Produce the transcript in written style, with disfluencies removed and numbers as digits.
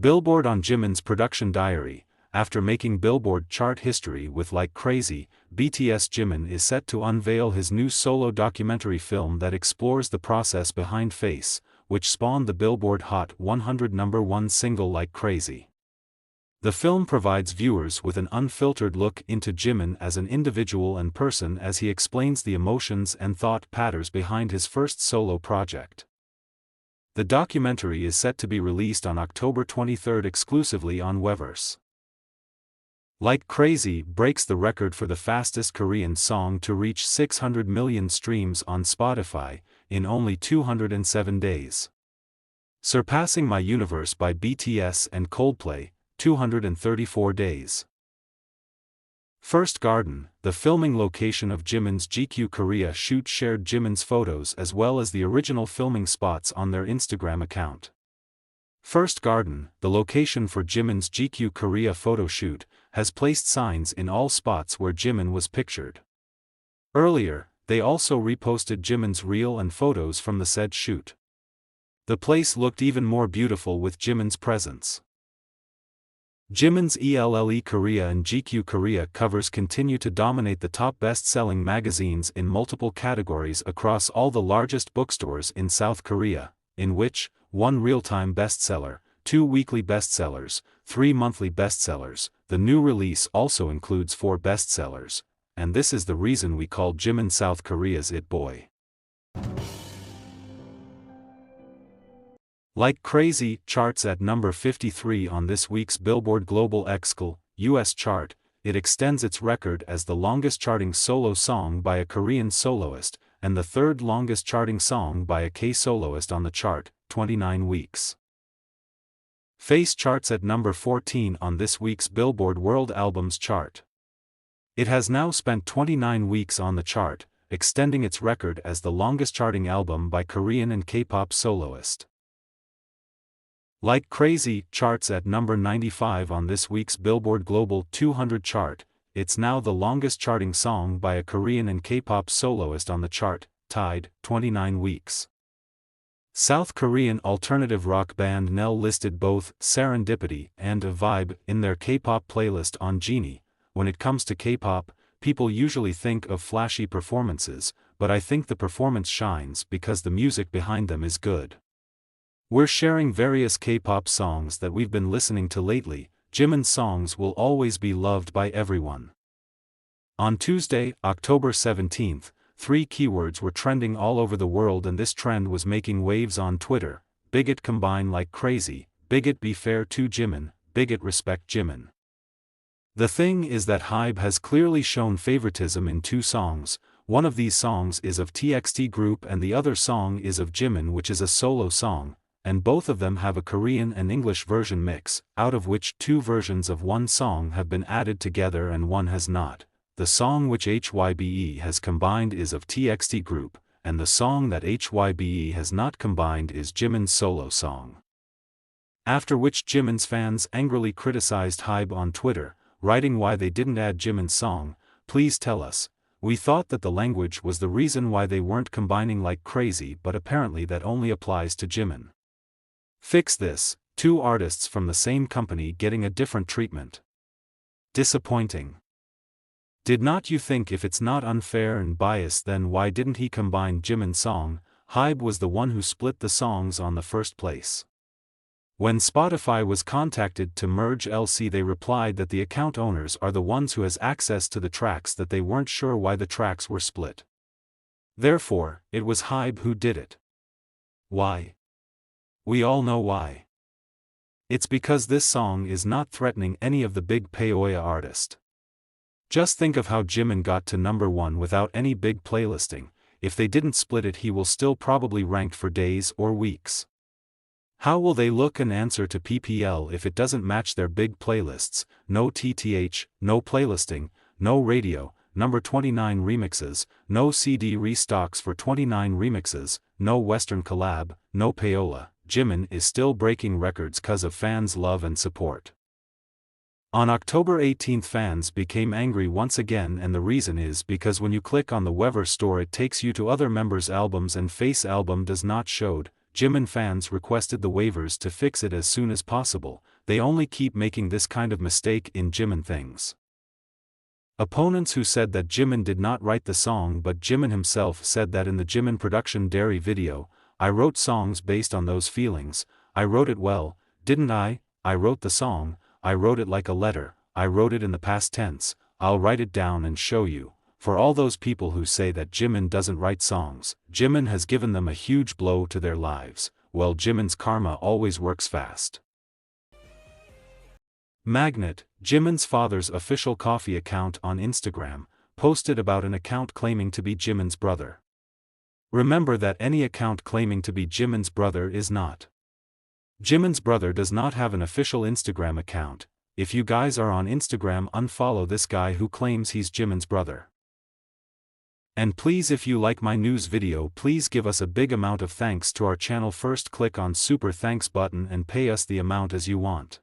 Billboard on Jimin's production diary. After making Billboard chart history with Like Crazy, BTS Jimin is set to unveil his new solo documentary film that explores the process behind Face, which spawned the Billboard Hot 100 #1 single Like Crazy. The film provides viewers with an unfiltered look into Jimin as an individual and person as he explains the emotions and thought patterns behind his first solo project. The documentary is set to be released on October 23 exclusively on Weverse. Like Crazy breaks the record for the fastest Korean song to reach 600 million streams on Spotify in only 207 days. Surpassing My Universe by BTS and Coldplay, 234 days. First Garden, the filming location of Jimin's GQ Korea shoot, shared Jimin's photos as well as the original filming spots on their Instagram account. First Garden, the location for Jimin's GQ Korea photo shoot, has placed signs in all spots where Jimin was pictured. Earlier, they also reposted Jimin's reel and photos from the said shoot. The place looked even more beautiful with Jimin's presence. Jimin's ELLE Korea and GQ Korea covers continue to dominate the top best-selling magazines in multiple categories across all the largest bookstores in South Korea, in which, 1 real-time bestseller, 2 weekly bestsellers, 3 monthly bestsellers. The new release also includes 4 bestsellers, and this is the reason we call Jimin South Korea's It Boy. Like Crazy charts at number 53 on this week's Billboard Global XCL US chart. It extends its record as the longest charting solo song by a Korean soloist, and the third longest charting song by a K-soloist on the chart, 29 weeks. Face charts at number 14 on this week's Billboard World Albums chart. It has now spent 29 weeks on the chart, extending its record as the longest charting album by Korean and K-pop soloist. Like Crazy charts at number 95 on this week's Billboard Global 200 chart. It's now the longest charting song by a Korean and K-pop soloist on the chart, tied, 29 weeks. South Korean alternative rock band Nell listed both Serendipity and a Vibe in their K-pop playlist on Genie. When it comes to K-pop, people usually think of flashy performances, but I think the performance shines because the music behind them is good. We're sharing various K-pop songs that we've been listening to lately. Jimin's songs will always be loved by everyone. On Tuesday, October 17, 3 keywords were trending all over the world, and this trend was making waves on Twitter. Bigot combine Like Crazy, Bigot be fair to Jimin, Bigot respect Jimin. The thing is that Hybe has clearly shown favoritism in 2 songs. One of these songs is of TXT Group and the other song is of Jimin, which is a solo song, and both of them have a Korean and English version mix, out of which 2 versions of one song have been added together and one has not. The song which Hybe has combined is of TXT Group, and the song that Hybe has not combined is Jimin's solo song. After which Jimin's fans angrily criticized Hybe on Twitter, writing why they didn't add Jimin's song. Please tell us. We thought that the language was the reason why they weren't combining Like Crazy, but apparently that only applies to Jimin. Fix this. 2 artists from the same company getting a different treatment. Disappointing. Did not you think if it's not unfair and biased, then why didn't he combine Jimin's song? Hybe was the one who split the songs on the first place. When Spotify was contacted to merge LC, they replied that the account owners are the ones who has access to the tracks, that they weren't sure why the tracks were split. Therefore, it was Hybe who did it. Why? We all know why. It's because this song is not threatening any of the big Payoya artists. Just think of how Jimin got to number 1 without any big playlisting. If they didn't split it, he will still probably ranked for days or weeks. How will they look and answer to PPL if it doesn't match their big playlists? No TTH, no playlisting, no radio, number 29 remixes, no CD restocks for 29 remixes, no Western collab, no payola. Jimin is still breaking records cause of fans' love and support. On October 18, fans became angry once again, and the reason is because when you click on the Weverse store it takes you to other members' albums and Face album does not showed. Jimin fans requested the waivers to fix it as soon as possible. They only keep making this kind of mistake in Jimin things. Opponents who said that Jimin did not write the song, but Jimin himself said that in the Jimin production Dairy video, "I wrote songs based on those feelings, I wrote it well, didn't I? I wrote the song, I wrote it like a letter, I wrote it in the past tense, I'll write it down and show you." For all those people who say that Jimin doesn't write songs, Jimin has given them a huge blow to their lives. Well, Jimin's karma always works fast. Magnet, Jimin's father's official coffee account on Instagram, posted about an account claiming to be Jimin's brother. Remember that any account claiming to be Jimin's brother is not. Jimin's brother does not have an official Instagram account. If you guys are on Instagram, unfollow this guy who claims he's Jimin's brother. And please, if you like my news video, please give us a big amount of thanks to our channel. First, click on super thanks button and pay us the amount as you want.